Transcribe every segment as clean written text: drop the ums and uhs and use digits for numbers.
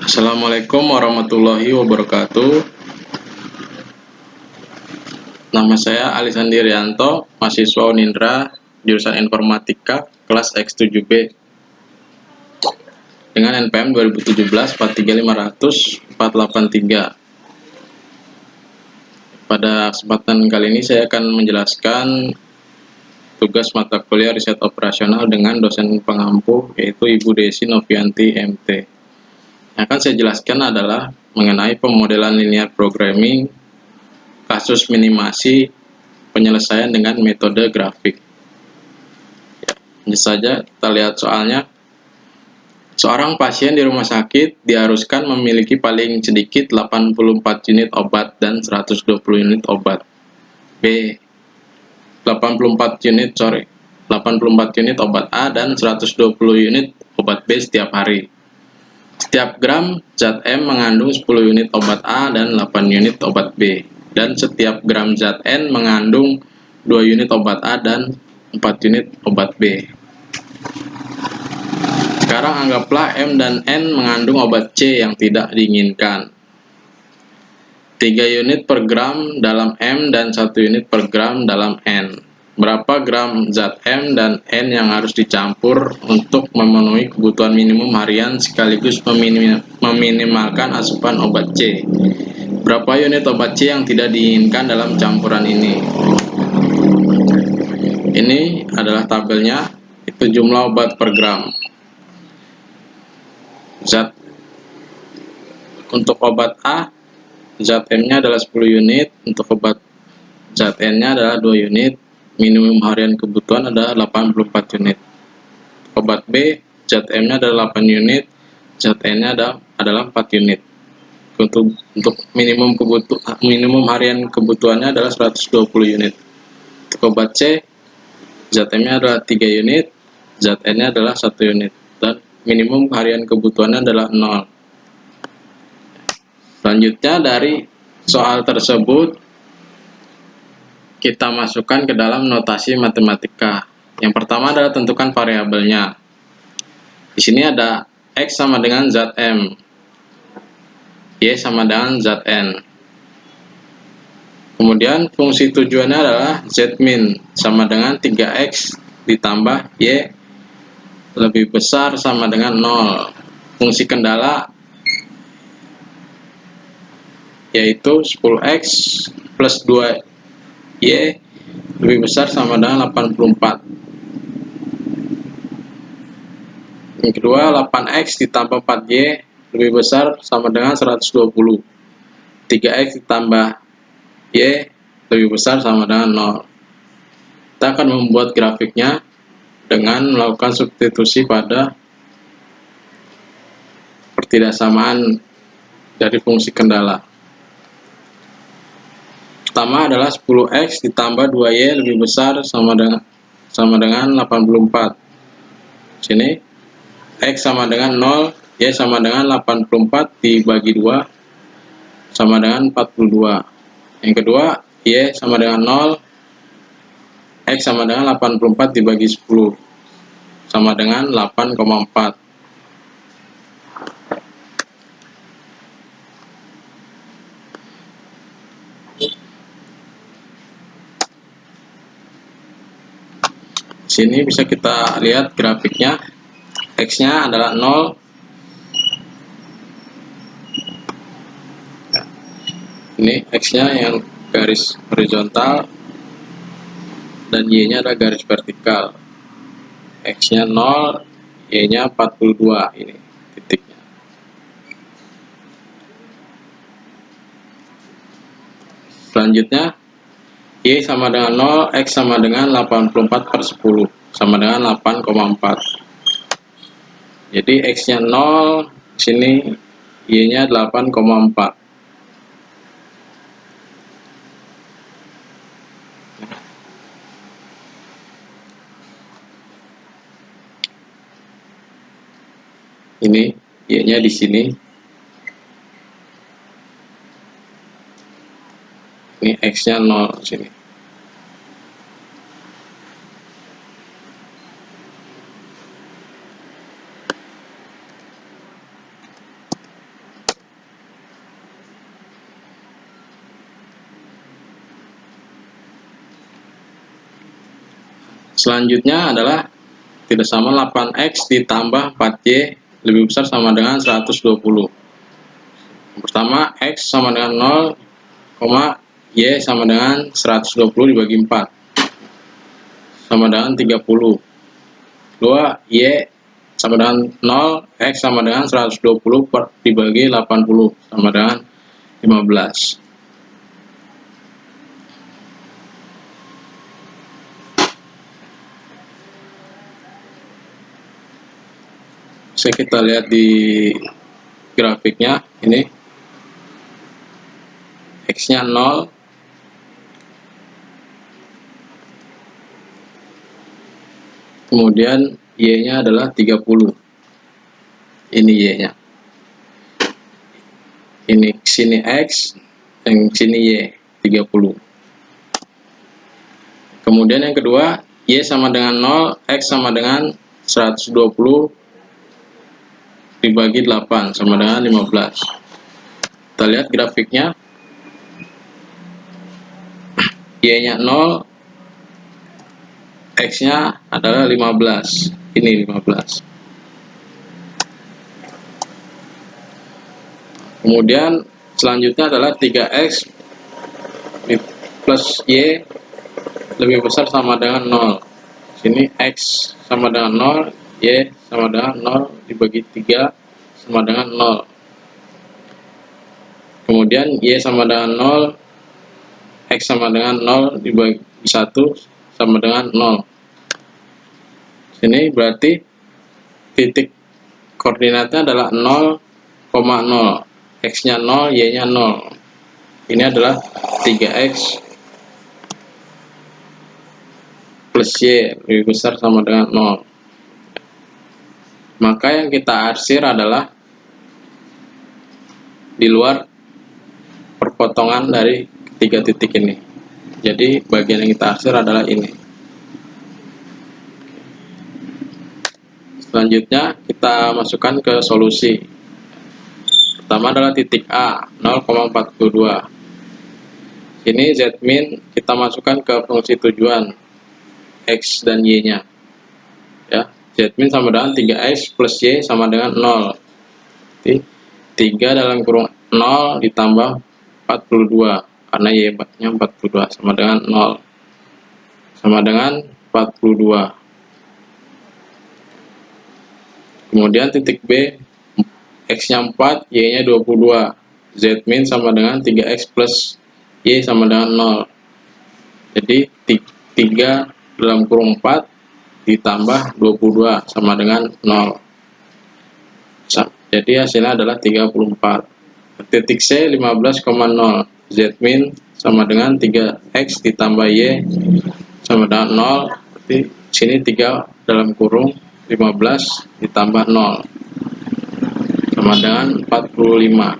Assalamualaikum warahmatullahi wabarakatuh. Nama saya Alisandi Rianto, mahasiswa Unindra, jurusan Informatika, kelas X7B, dengan NPM 2017 43500 483. Pada kesempatan kali ini saya akan menjelaskan tugas mata kuliah riset operasional dengan dosen pengampu, yaitu Ibu Desi Novianti MT. Yang akan saya jelaskan adalah mengenai pemodelan linear programming, kasus minimasi, penyelesaian dengan metode grafik. Ini saja kita lihat soalnya. Seorang pasien di rumah sakit diharuskan memiliki paling sedikit 84 unit obat dan 120 unit obat. 84 unit obat A dan 120 unit obat B setiap hari. Setiap gram zat M mengandung 10 unit obat A dan 8 unit obat B. Dan setiap gram zat N mengandung 2 unit obat A dan 4 unit obat B. Sekarang anggaplah M dan N mengandung obat C yang tidak diinginkan. 3 unit per gram dalam M dan 1 unit per gram dalam N. Berapa gram zat M dan N yang harus dicampur untuk memenuhi kebutuhan minimum harian sekaligus meminimalkan asupan obat C? Berapa unit obat C yang tidak diinginkan dalam campuran ini? Ini adalah tabelnya, itu jumlah obat per gram. Zat untuk obat A, zat M-nya adalah 10 unit, untuk obat zat N-nya adalah 2 unit, minimum harian kebutuhan adalah 84 unit. Obat B, zat M-nya adalah 8 unit, zat N-nya adalah 4 unit. Untuk minimum harian kebutuhannya adalah 120 unit. Untuk obat C, zat M-nya adalah 3 unit, zat N-nya adalah 1 unit, dan minimum harian kebutuhannya adalah 0. Selanjutnya dari soal tersebut kita masukkan ke dalam notasi matematika. Yang pertama adalah tentukan variabelnya. Di sini ada X sama dengan zat M, Y sama dengan zat N. Kemudian fungsi tujuannya adalah Z-min sama dengan 3X ditambah Y lebih besar sama dengan 0. Fungsi kendala yaitu 10X plus 2Y lebih besar sama dengan 84. Yang kedua, 8X ditambah 4Y lebih besar sama dengan 120. 3X ditambah Y lebih besar sama dengan 0. Kita akan membuat grafiknya dengan melakukan substitusi pada pertidaksamaan dari fungsi kendala. Pertama adalah 10X ditambah 2Y lebih besar sama dengan 84. Sini X sama dengan 0, Y sama dengan 84 dibagi 2 sama dengan 42. Yang kedua, Y sama dengan 0, X sama dengan 84 dibagi 10 sama dengan 8,4. Sini bisa kita lihat grafiknya. X-nya adalah 0. Ini X-nya yang garis horizontal dan Y-nya adalah garis vertikal. X-nya 0, Y-nya 42, ini titiknya. Selanjutnya, Y sama dengan 0, X sama dengan 84 per 10, sama dengan 8,4. Jadi X-nya 0, sini Y-nya 8,4. Ini Y-nya di sini. Ini X-nya 0 sini. Selanjutnya adalah tidak sama 8X ditambah 4Y lebih besar sama dengan 120. Yang pertama, X sama dengan 0, Y sama dengan 120 dibagi 4 sama dengan 30. Kedua, Y sama dengan 0, X sama dengan 120 dibagi 80 sama dengan 15. Bisa kita lihat di grafiknya, ini X-nya 0, kemudian Y-nya adalah 30. Ini Y-nya. Ini sini X, yang sini Y, 30. Kemudian yang kedua, Y sama dengan 0, X sama dengan 120 dibagi 8 sama dengan 15. Kita lihat grafiknya, Y-nya 0, X-nya adalah 15. Ini 15. Kemudian selanjutnya adalah 3X plus Y lebih besar sama dengan 0. Sini X sama dengan 0, Y sama dengan 0 dibagi 3 sama dengan 0. Kemudian Y sama dengan 0, X sama dengan 0 dibagi 1 sama dengan 0. Sini berarti titik koordinatnya adalah 0,0. X-nya 0, Y-nya 0. Ini adalah 3X plus Y lebih besar sama dengan 0. Maka yang kita arsir adalah di luar perpotongan dari ketiga titik ini. Jadi bagian yang kita arsir adalah ini. Selanjutnya kita masukkan ke solusi. Pertama adalah titik A, 0,42. Ini Z-min kita masukkan ke fungsi tujuan X dan Y-nya. Ya, Z-min sama dengan 3X plus Y sama dengan 0. Jadi 3 dalam kurung 0 ditambah 42, karena Y-nya 42 sama dengan 0. Sama dengan 42. Kemudian titik B, X-nya 4, Y-nya 22. Z-min sama dengan 3X plus Y sama dengan 0. Jadi 3 dalam kurung 4 ditambah 22 sama dengan 0. Jadi hasilnya adalah 34. Titik C 15,0. Z-min sama dengan 3X ditambah Y sama dengan 0. Berarti sini 3 dalam kurung 15 ditambah 0 sama dengan 45.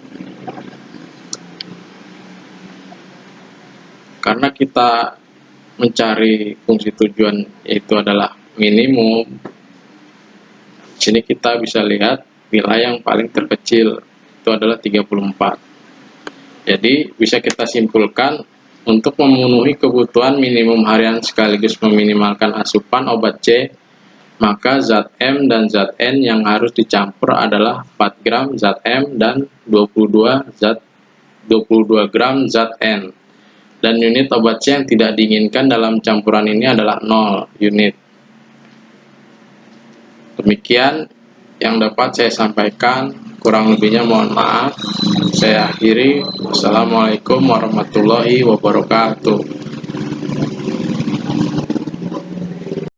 Karena kita mencari fungsi tujuan yaitu adalah minimum, sini kita bisa lihat nilai yang paling terkecil itu adalah 34. Jadi bisa kita simpulkan, untuk memenuhi kebutuhan minimum harian sekaligus meminimalkan asupan obat C, maka zat M dan zat N yang harus dicampur adalah 4 gram zat M dan 22 gram zat N. Dan unit obat C yang tidak diinginkan dalam campuran ini adalah 0 unit. Demikian yang dapat saya sampaikan, kurang lebihnya mohon maaf. Saya akhiri. Wassalamualaikum warahmatullahi wabarakatuh.